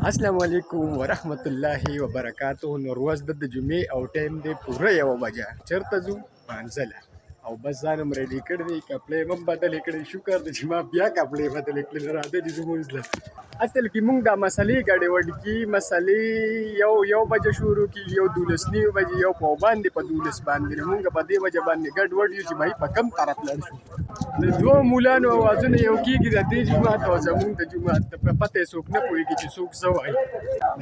السلام علیکم ورحمت الله وبرکاته. نور ورځ د جمعې او ټایم دی پوره 1 بجه. چېرته ځو؟ مانځله او بس ځان هم ریډي کړی دی، کپړې هم بدلې کړې. شکر دی چې ما بیا کپړې بدلې کړې، راځه چې زمونځ له اصل کې موږ دا مسلې ګډوډ کړي. مسلې یو بجه شروع کېږي، یو 12:30 بجې، یو په باندې په 12 باندې. موږ په دې وجه باندې ګډوډ یو چې بھائی په کم طرف لاړ شو. د دوه مولانو اوازونه یو کېږي، د دې جومات او زمونږ د جومات په پته یې څوک نه پوهېږي چې څوک څه وایي.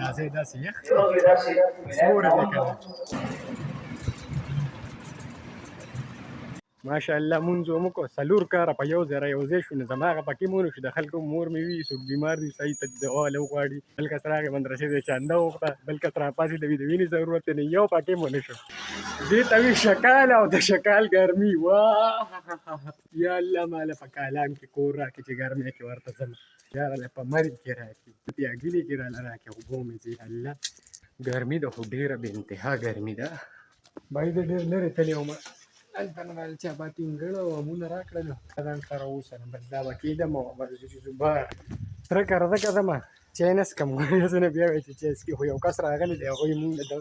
دا ځای داسې یخ سوری دی که نه. ماشاءالله مونځ مو وکړو، 4 کاره په یو ځای یوځای شو. نو زما هغه پکې مونږ شو، د خلکو مور مې وي، څوک بیمار دي صحیح ته دوا وغواړي، بل کس راغی مدرسې ته چنده وغوښته، بل کس راپاڅېد د وینې ضرورت دی، یو پکې مو نه شو. دې ته وي شکال او د شکال ګرمي. واه یا الله ماله په کالام کې کور راکړي چې ګرمۍ کې ورته ځم، یا راله په مرګ کې راکړي، یا ګیلې کې راله راکړي، اوبو مې ځي. الله ګرمي ده، خو ډېره بې انتها ګرمي ده. بای د ډېر لرې تللی وم، هلته نه راله چا باټینګړه او امونه راکړل، ځان سره اوسره بس دا به کېدم او بس چې ځو بار تره کرده که ځمه چای نه څکم. زه نه بیا وایي چې چای څکي، خو یو کس راغلی دی، هغوی مونږ د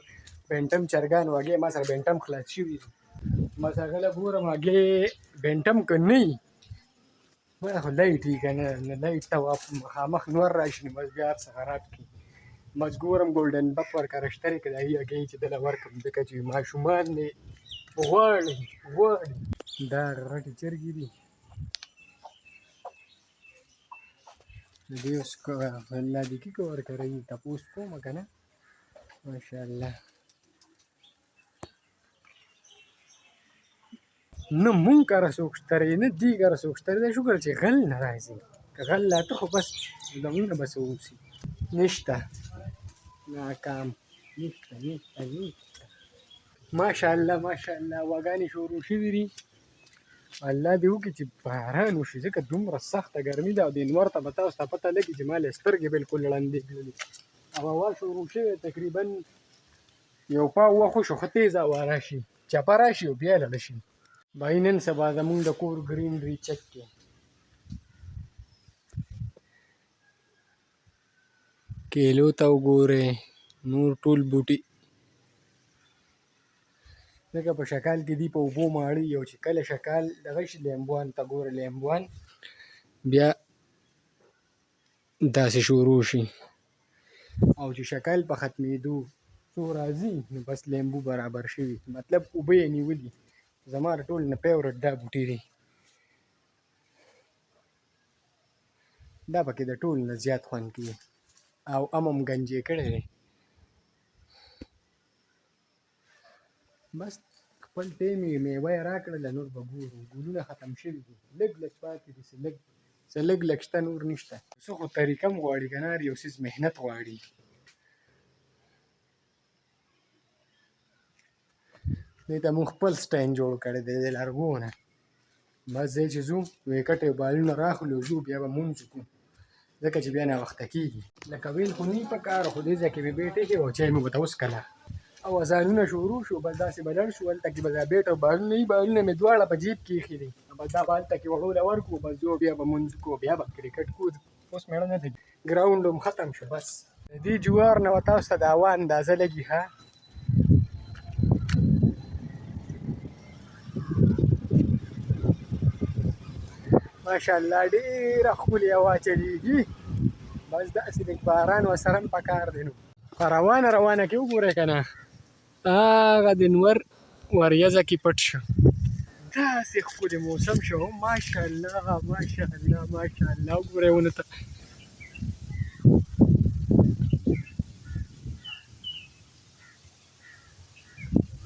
بینټم چرګان هګۍ ما سره بینټم خلاص شوي دي. بس هغه له ګورم هګۍ بینټم که نه وي ما خو لایټ وي که نه لایټ ته مخامخ نور راشي نو بس بیا هر څه خراب کړي. بس ګورم ګولډن بک ورکره شته دی که د هغې هګۍ چې دله ورکړم، ځکه چې ماشومان دی غواړي. دا غټې چرګې دي، د دې اوس لادیکي که ورکوي تپوس کوم که نه. ماشاءالله نه مونږ کره څوک شته دی، نه دې کره څوک شته دی. دا شکر چې غل نه راځي، که غل راته خو بس زمونږ نه به څه اوسي. نشته ناکام، نشته. ماشاءالله هواګانې شروع شوي دي. الله دې وکړي چې باران وشي، ځکه دومره سخته ګرمي ده. او د انور ته به تاسو ته پته لګي چې ما له سترګې بالکل ړندې کړلې. او هوا شروع شوې تقریبا یو پاو وخت وشو، ښه تیزه هوا راشي، چپه راشي او بیا لړه شي. بهی نن سبا زمونږ د کور ګرینري چک کړي، کیلو ته وګورئ، نور ټول بوټي ځکه په شکال کې دي په اوبو ماړه وي. او چې کله شکال دغه شي لیمبوان ته ګوره، لیمبوان بیا داسې شروع شي. او چې شکال په ختمېدو څو راځي نو بس لیمبو برابر شوي، مطلب اوبه یې نیولي. زما د ټول نه فیورټ دا بوټي دی، دا پکې د ټول نه زیات خوند کوي. او هم ګنجې کړی دی. بس خپل ټایم یې میوه یې راکړله، نور به ګورو. ګلونه ختم شوي دي، لږ پاتې دي، څه لږ شته، نور نشته. څه خو طریقه هم غواړي که نه، هر یو څیز محنت غواړي. دې ته مونږ خپل سټاین جوړ کړی دی د لرګو نه. بس ځای چې ځو ویکټ او بالونه راخلو، ځو بیا به مونځ وکړو، ځکه چې بیا ناوخته کېږي. لکه ویل خو نه وي په کار، خو دې ځای کې مې بیټ ایښی و، چای مې ورته وڅښله او اذانونه شروع شو. بس داسې به لاړ شو، هلته کې به دا بیټ او بالونه وي، بالونه مې دواړه په جیب کې ایښي دي. بس دا به هلته کې هغو له ورکړو، بس ځو بیا به مونځ وکړو، بیا به کرکټ کوو. اوس مېړه نه دی، ګراونډ هم ختم شو. بس د دې جوار نه به تاسو ته د هوا اندازه لګي. ښه ماشاءالله ډېره ښکلې هوا چلېږي. بس داسې لږ باران ورسره هم پکار دی. نو په روانه کې وګورئ که نه، هغه د انور وریځه کې پټ شو، داسې ښکلی موسم شو. ماشاءالله وګورئ ونو ته.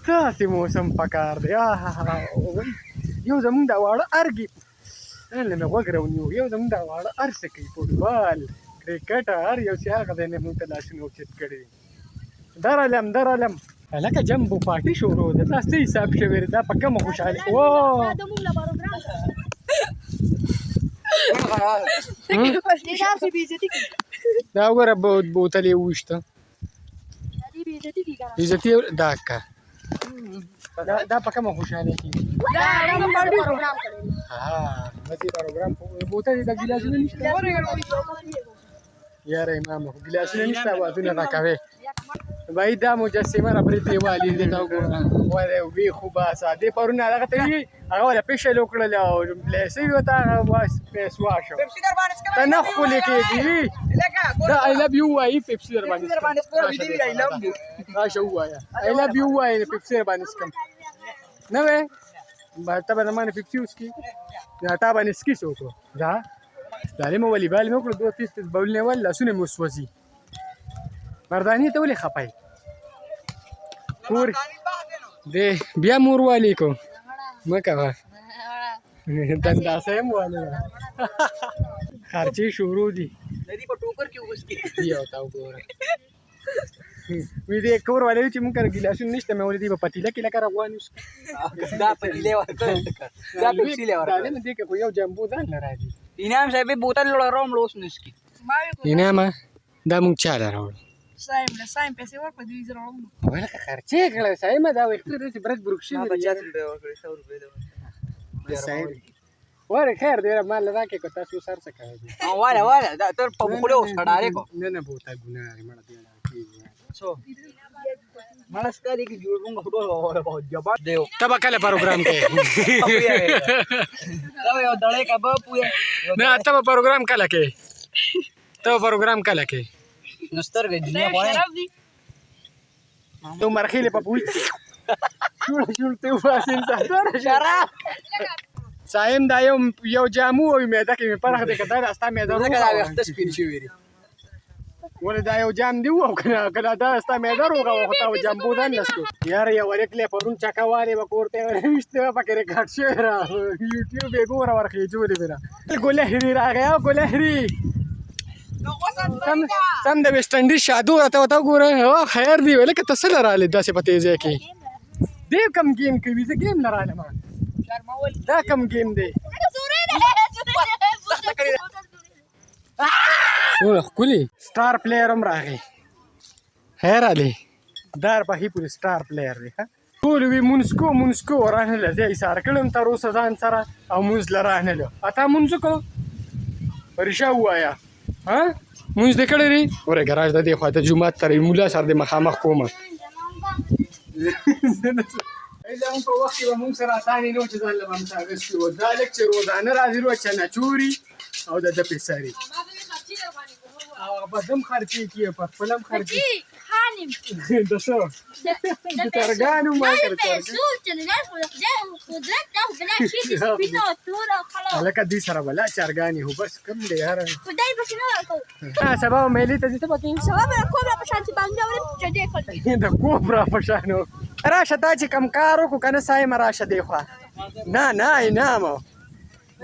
داسې موسم پکار دی. یو زمونږ دا واړه ارګي نه مې غوږ راونیو، یو زمونږ دا واړه هر څه کوي، فوټبال، کرکټ، هر یو چې هغه دی نه مونږ ته لاسونه اوچت کړي دي. درالم هلکه جمبو پارټي شروع ده. دا څه حساب شوی دی؟ دا په کومه خوشحالي دا وګوره بوتل یې وویشته، بېزتي دا که دا په کومه خوشحالۍ کېږي؟ ها دې پروګرام بوتل د ګیلاسونه نشته. یاره امام ګلاسونه نشته وادونه راکوي بای دا مجسمه را پرې دیوالې دې ته وګوره وای وی خو باسه دې پرونه هغه ته وي هغه ولا پیشل وکړل او پلیسې وته هغه واس پیس واشو ته نه خولې کېږي دا آی لوف یو وای پیپسي در باندې آی لوف یو راشه وایا آی لوف یو وای پیپسي در باندې سکم نه وې ته به نه پیپسي وسکي یا تا باندې سکي څوک دا ظالم والیبال مې وکړو 2 بول نه ول لاسونه مې وسوځي مرداني ته ولې خپای کور دې بیا مور والی کو مکه دندا سم واله خرچې شروع دي ندی په ټوکر کې وسکی یو تا وګوره وی دې کور والے چې مونږ کړه ګلاسونه نشته مې ولې دې په پتیله کې لکه روان اوس دا پتیله ورته دا پتیله ورته دا نه دې کې یو جامبو ځان لراځي انعام صاحب بوتل لړوم لوس نسکی انعام دا مونږ چا لراوړ صاحب له صاحب پیسې ورکړه 2000 روم ولکه خرچې کړه صاحب دا وخت دې برج بروکشي ما 50 روپے ورکړي 100 روپے صاحب وره خیر دې مال راکې کو تاسو سر څه کوي والا دا تر په خله اوس کډاره کو نه بوتا ګناه مړه دی سو مالس کاری کی جوړ موږ هډو وره په جواب دیو تبا کله پروګرام کې دا یو دړې کا بپو نه تبا پروګرام کله کې نستر کې دنیا وای تو مرخیله په پوي شول ته واسین ساتره شراب سایم دا یو جامو او مېده کې پرخ دې کړه دا استا مېده دا کله وخت سپین شي ویری ولې دا یو جام دی او کله دا استا مېده روغه وخت او جامبو ځان لسکو یار یو ورکله پرون چکاواله وکورته ورشته پکې ریکارډ شوی را یوټیوب یې ګوره ورخې جوړې بنا ګلهری راغیا ګلهری سم د ویسټ انډیز شادو راته وتا ګوره او خیر دی ولکه تسل رااله داسې پته ځای کې دی کم گیم کوي زه گیم نه رااله ما دا کم گیم دی وله کلی سٹار پلیئر هم راغی خیر علي دار په هی پوری سٹار پلیئر دی ټول وی مونسکو رانه لږه ایثار کړم تر اوسه ځان سره او مونږ لرانه له اته مونږ کو پرشا وایا ها مونږ د کړی ری اوره ګراج د دې خواته جمعه تر مولا سره د مخامخ کومه ایله هم په وخت کې مونږ سره ثاني نو چې ځان له باندې راغلی و دا لیکچر روزانه راځي رو چې نه چوري او د پیساري او بدم خرچي کی په فلم خرچي خانم د څه د ترګانو ما سوچ نه قدرت دا بلا شي سپینو تور خلاص لکه دې سره بلا چرګانی هو بس کم دی یار خدای به شنو ورکو سبا مېلې ته ځته پکې سبب کومه په شانتي باندې ورې چې دې کړ د کوبرا په شانو راشه تا چې کم کارو کو کنه ساي مراشه دی خو نه مو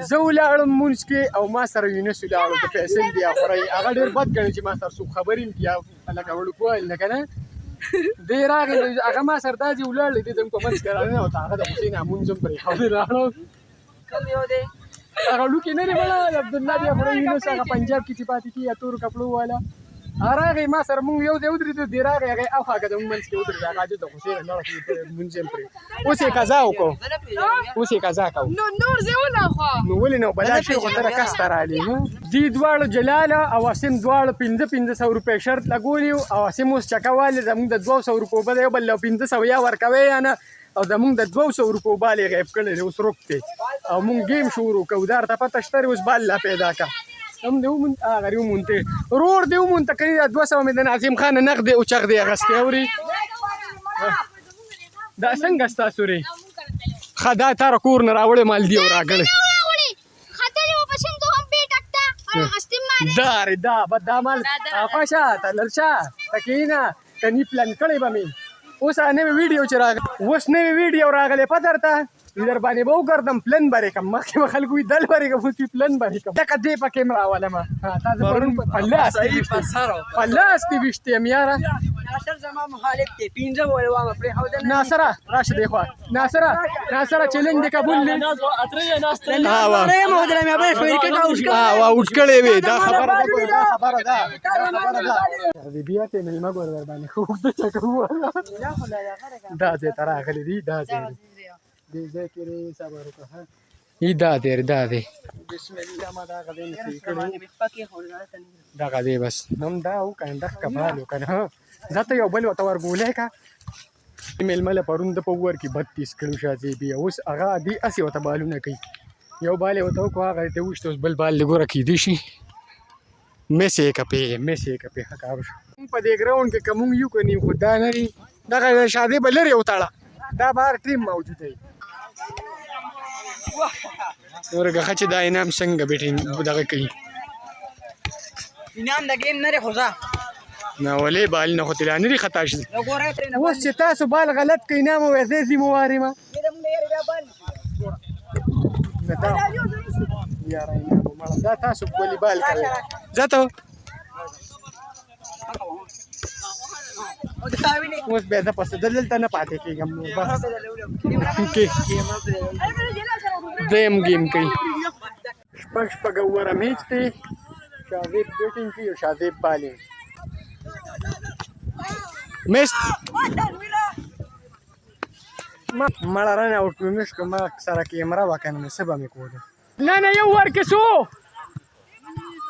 زه ولاړم مونږ کې او ما سره یونس ولاړو د پیسې دی اخري هغه ډېر بد ګڼي چې ما سره څوک خبرې کیا لکه وړو کوی نه کنه دی راغی هغه ما سره داسې ولاړ دي دم کومنټ کړه او هغه د حسین امون زم پرې خو راړو کم یو دی هغه لوکې نه ولا عبد الله دی اخري یونس هغه پنجاب کې چې پاتې کی اتور کپړو والا راغی ما سره مونږ یو ځای ودرېدو دی راغی هغه او هغه د مونږ کې ودرېد هغه د حسین نه راځي مونږ زم پرې اوس یې قضا وکړو نور زونه خو نو ولې نو بلا شي خو تر کس تر علي دي دواړو جلاله او اسیم دواړو 1500 روپے شرط لګولی او اسیم اوس چکواله زموږ د 200 روپو بل یو بل 1500 یا ورکوي نه او زموږ د 200 روپو بالغ غیب کړل اوس روکته او مونږ گیم شروع کوو دار ته پته شتري اوس بال لا پیدا کا هم دیو مون غریو مونته رور دیو مون تقریبا 200 مې د ناظم خان نقد او چغ دی غسته اوري دا څنګه تاسو لري خدا تر کور نه راوړې مال دی راغله خاطر و پسند هم به ټکتا غستم ماره دا بد مال افاشا تلرشا تکینا کني پلان کړی به مې اوس نه ویډیو چې راغله اوس نه ویډیو راغله پدرته در باندې به وګرځم پلن باندې کوم مخکې خلکو دل باندې کوم چې پلن باندې کوم دا کدی په کیمرا والا ما تاسو پرون الله صحیح پسارو الله ستې وشته میاره ناصر زما مخالف ته پینځه وله وامه پر هاو ناصره راشه دی خو ناصره چیلنج دی قبول نه اره مهدل مې به کرکټ اوټ کړي وي دا خبره ده دې بیا ته مې ما ګور در باندې خو د چکو دا دې تر اخلي دی دا دې ذکر صبر وکړه دا دی بسم الله ما دا غدې نه باندې پکې خورځه دا غدې بس نم دا او کنه د کمالو کنه ها ځته یو بل وته ورګولې کا میلمله پرون د پور کې 32 کلو شاته بي اوس هغه دی اسی وته بالونه کوي یو باله وته کو هغه ته وشته بل بال لګوره کې دي شي میسي کپې کار شو په دې ګراوند کې کوم یو کني خدا نری دغه شاده بلری وتاړه دا بار ټیم موجود دی ورګه چې دا انعام څنګه بیٹین دغه کوي انعام د گیم نه خوځه نه ولې بال نه خو تلانی لري خطا شي وګوره اوس چې تاسو بال غلط کوي نه مو وځي زمو واريما یا راینه مړه دا تاسو ولې بال کوي ځاتو اوس به دا پس دلته نه پاتې کېږم نو بس کې دیم گیم کوي شپږ اوره میچ دی شاذیب بیټینګ کوي او شاذیب بالینګ میست ما مړه رانه اوټ میش کوم سره کیمرا وکنه سبا مې کوده نه یو ور کې سو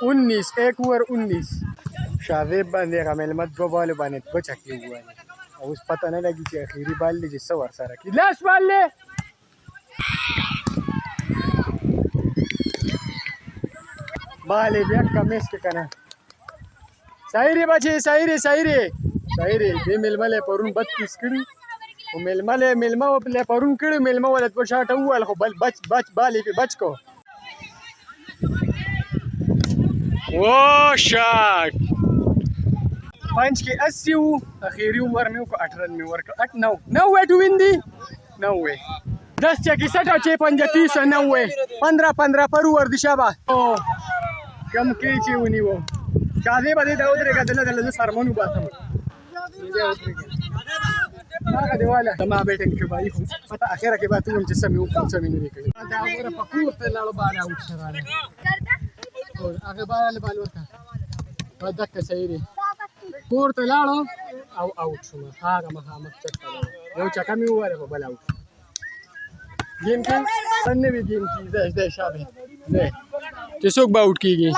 19 ایک ور 19 شاذیب باندې غمل مت دو بال باندې بچکی وای او اوس پته نه لګی چې اخیری بال دې څو ور سره کی لاس بال له بالې بیا کمیس کې کنه سایری بچي سایری دې ململه پرون 32 کړي او ملمه په پرون کړي ملمه ولت په شاټه وال خو بل بچ بالې په بچ کو و شاٹ پنچ کې 80 وو اخیری عمر مې کو 18 مې ورک 8 9 وے ټو وین دی 9 وے 10 چکی 60 چه 35 90 15 پر ور دي شابه کم کې چې ونی وو شاده باندې دا ودرېګه دله سرمنو باسم هغه دیواله ما بیٹنګ کې وای پتا اخره کې باتو هم چې سمې نه کوي دا وره په کوټ ته لاړو باندې اوټ سره هغه بال ورته په دکه صحیح کور ته لاړو او اوټ شو هغه مخامخ چکه یو چکه مې وره په بل اوټ گیم کې څنګه وی گیم کې زه شابه نه چې څوک به اوټ کیږي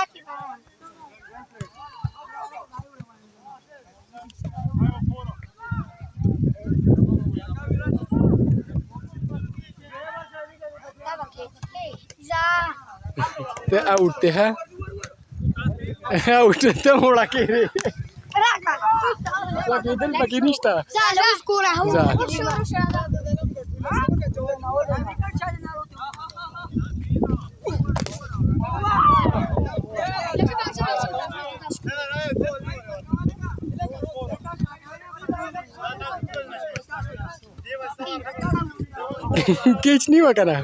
ته اوټ ته اوټ ته وړا کېږي لکه دل پکې نشته کیچ نہیں ہوا کرا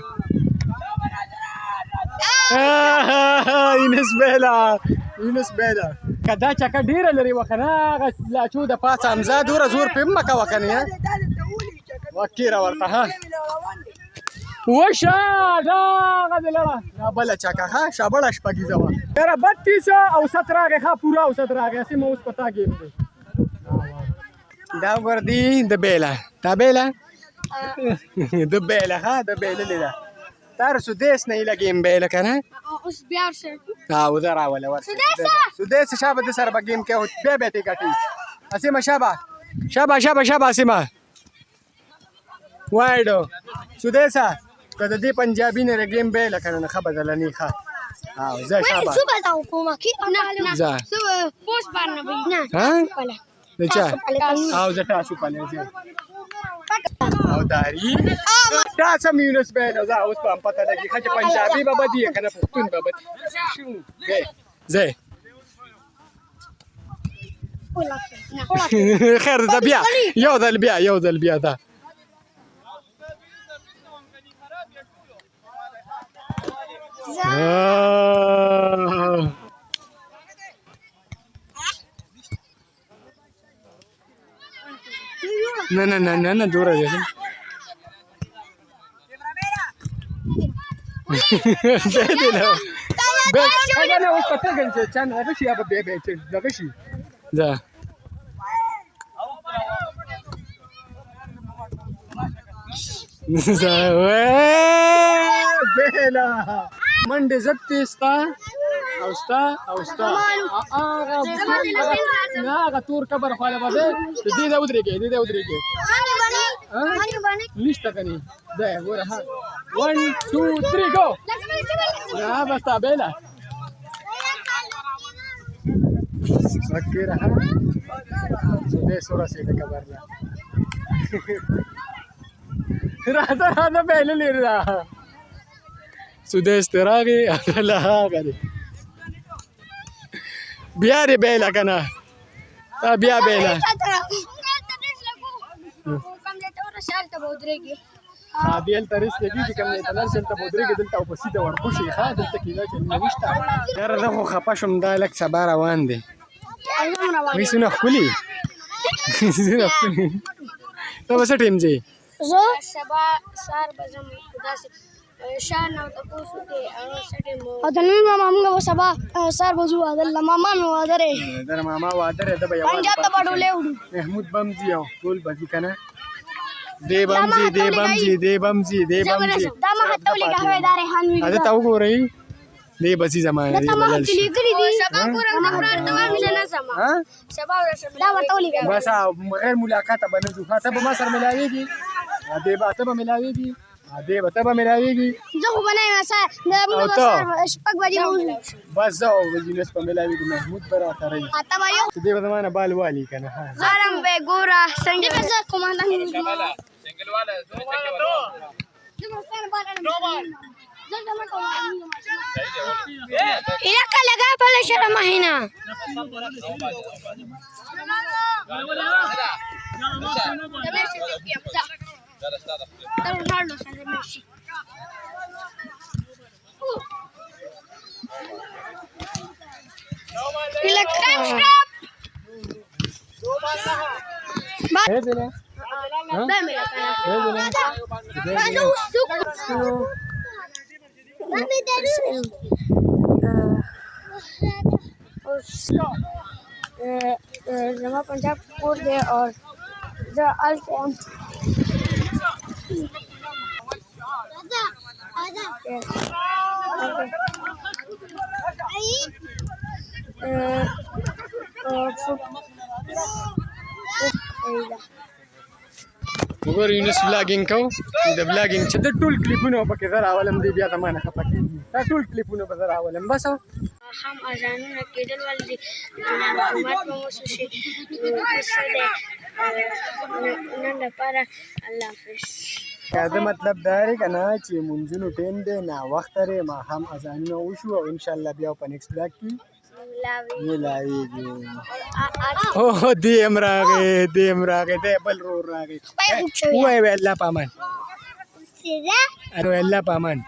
اینس بیلا کدا چکه ډیره لري وکنه لا چو د پاسه امزاد ور زور په مکه وکنه وکیرا ورته ها وشا دا غدلړه نا بل چکه ها شابړ شپږی زوا تر 32 او 17 غه پورا او 17 غه سم اوس پتا گیم دی دا ګردی د بیلا تا بیلا د بیلا ها د بیلا لیدا تر سودیس نه لګیم بیلا کنه اوس بیا شه وزر ولا ور سودیس شابه د سر بګیم کې به به تی کټي اسمه شابه اسمه وایډو سودیسا کله دې پنجابي نه رګیم بیلا کنه خبر دلنی ښه زه شابه صبح دا حکومت کې نه زه صبح پوس باندې نه ها ولا دچا زه تاسو پاله زه او داری تاسو مینوس به نو زه اوس په پته لګي چې پنجابي به بدی کنه پښتون به بدی شو زه خیر دا بیا یو ځل بیا دا نه دور دی دې نه اوس پته ګنځه چا نه غشي یا به غشي دا بيلا منډه زت ستا او ستا هغه تور کبر خواله باندې دې دا ودرېږي نشته کني ده ګوره ها 1 2 3 go بس تا بيلا فكرها دې سورة سيده کبرنا هذا بيلا لرا سودست راغي لا غادي بياري بيلا كنا بيا بيلا ديال تريس لګي کوم نه تلل چې ته بودريګ دلته او بسيده ورخوشي ښه دلته کېدا چې نوښتا یار زه خو خپه شوم دا لک سبا روان دي وېسونه خولي ته وسه ټیم ځي زه سبا سار بزم داسې شان او تاسو ته او د نن ماما موږ سبا سار بزو عدل ماما نو ادره در ماما وادره د بیا پنجاب ته بډولې وډو محمود بمزي او ټول بزي کنه دې بمزي دا ما هتولې قهوه دار هانوي اته تا وګورئ دې بزي زمانه دې بدل شي سبا ګورم تکرار تمام نه سما سبا ورسره دا وتولې بس غیر ملاقات باندې ځو ته به ما سره ملاويږي دې به ته به ملاويږي دې به ته به ملاويږي زه خو بنای ما سره د موږ سره شپږ بجې بس زه او بزنس په ملاويږي محمود برا ترې اته وایو دې به زمانه بال والی کنه ها زارم به ګورا څنګه زه کوماندان سنگل والا इलाका लगा पहले शर्म महीना जमा पंजाब कोड दे और जो अल्फॉन وګور یونس بلاګینګ کو د بلاګینګ چې د ټول کلیپونو په کې زرا اولم دی بیا زمانه خپکې دا ټول کلیپونو په زرا اولم بس هم اذانونه کېدل ولې جمعات مو شي نن لپاره الله حافظ دا مطلب دا دی کنه چې مونږونو ټیم دی نه وخت لري ما هم اذانونه وشو او ان شاء الله بیا په نیکست بلاګ کې ملاويږي او دیم راغې دی بل رو راغې وای الله پامان الله پامان